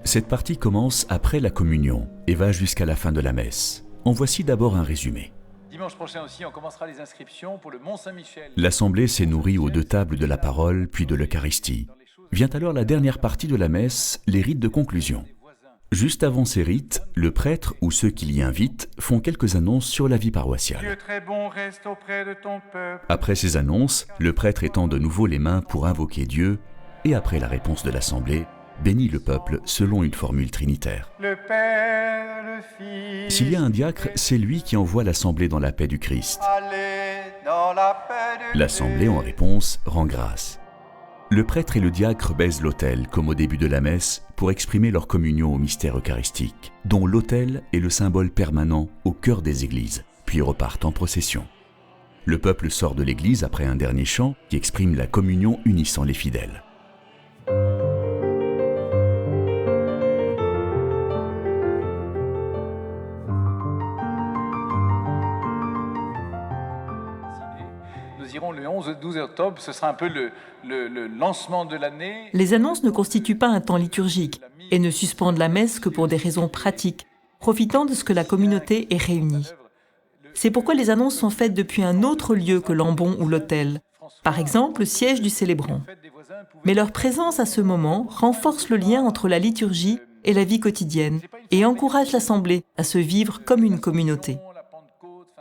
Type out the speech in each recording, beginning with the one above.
Cette partie commence après la communion et va jusqu'à la fin de la messe. En voici d'abord un résumé. Dimanche prochain aussi, on commencera les inscriptions pour le Mont-Saint-Michel. L'assemblée s'est nourrie aux 2 tables de la parole puis de l'Eucharistie. Vient alors la dernière partie de la messe, les rites de conclusion. Juste avant ces rites, le prêtre ou ceux qui l'y invitent font quelques annonces sur la vie paroissiale. Dieu très bon reste auprès de ton peuple. Après ces annonces, le prêtre étend de nouveau les mains pour invoquer Dieu et après la réponse de l'assemblée, bénit le peuple selon une formule trinitaire. Le Père, le Fils. S'il y a un diacre, c'est lui qui envoie l'assemblée dans la paix du Christ. Allez dans la paix de L'assemblée, en réponse, rend grâce. Le prêtre et le diacre baisent l'autel, comme au début de la messe, pour exprimer leur communion au mystère eucharistique, dont l'autel est le symbole permanent au cœur des églises, puis repartent en procession. Le peuple sort de l'église après un dernier chant qui exprime la communion unissant les fidèles. Nous irons le 11-12 octobre, ce sera un peu le lancement de l'année. Les annonces ne constituent pas un temps liturgique et ne suspendent la messe que pour des raisons pratiques, profitant de ce que la communauté est réunie. C'est pourquoi les annonces sont faites depuis un autre lieu que l'ambon ou l'autel, par exemple le siège du célébrant. Mais leur présence à ce moment renforce le lien entre la liturgie et la vie quotidienne et encourage l'assemblée à se vivre comme une communauté.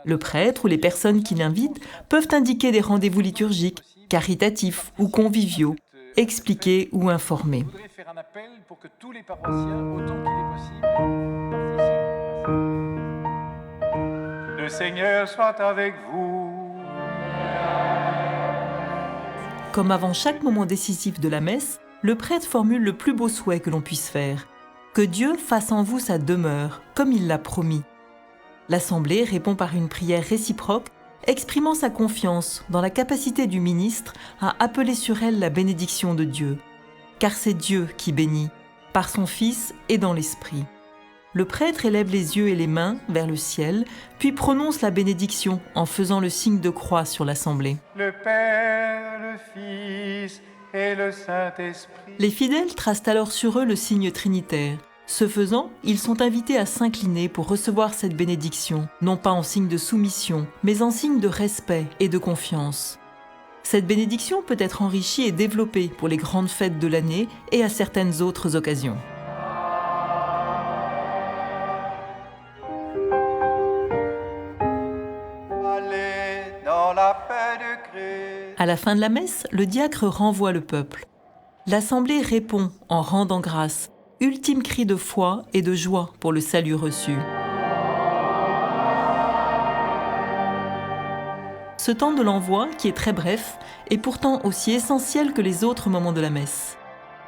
Le prêtre ou les personnes qui l'invitent peuvent indiquer des rendez-vous liturgiques, caritatifs ou conviviaux, expliquer ou informer. Je voudrais faire un appel pour que tous les paroissiens, autant qu'il est possible, participent. Le Seigneur soit avec vous. Comme avant chaque moment décisif de la messe, le prêtre formule le plus beau souhait que l'on puisse faire. Que Dieu fasse en vous sa demeure, comme il l'a promis. L'Assemblée répond par une prière réciproque, exprimant sa confiance dans la capacité du ministre à appeler sur elle la bénédiction de Dieu. Car c'est Dieu qui bénit, par son Fils et dans l'Esprit. Le prêtre élève les yeux et les mains vers le ciel, puis prononce la bénédiction en faisant le signe de croix sur l'Assemblée. Le Père, le Fils et le Saint-Esprit. Les fidèles tracent alors sur eux le signe trinitaire. Ce faisant, ils sont invités à s'incliner pour recevoir cette bénédiction, non pas en signe de soumission, mais en signe de respect et de confiance. Cette bénédiction peut être enrichie et développée pour les grandes fêtes de l'année et à certaines autres occasions. Allez dans la paix de Christ. À la fin de la messe, le diacre renvoie le peuple. L'Assemblée répond en rendant grâce, ultime cri de foi et de joie pour le salut reçu. Ce temps de l'envoi, qui est très bref, est pourtant aussi essentiel que les autres moments de la messe.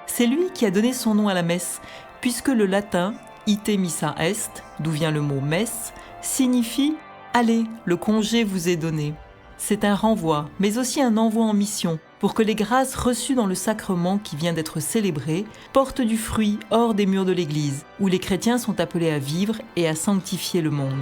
C'est lui qui a donné son nom à la messe, puisque le latin « ite missa est », d'où vient le mot « messe », signifie « Allez, le congé vous est donné ». C'est un renvoi, mais aussi un envoi en mission, pour que les grâces reçues dans le sacrement qui vient d'être célébré portent du fruit hors des murs de l'Église, où les chrétiens sont appelés à vivre et à sanctifier le monde.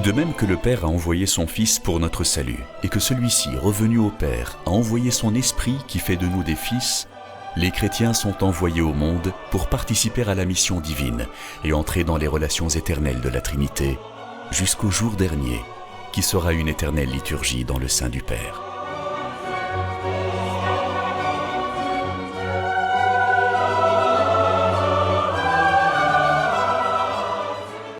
De même que le Père a envoyé son Fils pour notre salut, et que celui-ci, revenu au Père, a envoyé son Esprit qui fait de nous des fils, les chrétiens sont envoyés au monde pour participer à la mission divine et entrer dans les relations éternelles de la Trinité, jusqu'au jour dernier, qui sera une éternelle liturgie dans le sein du Père.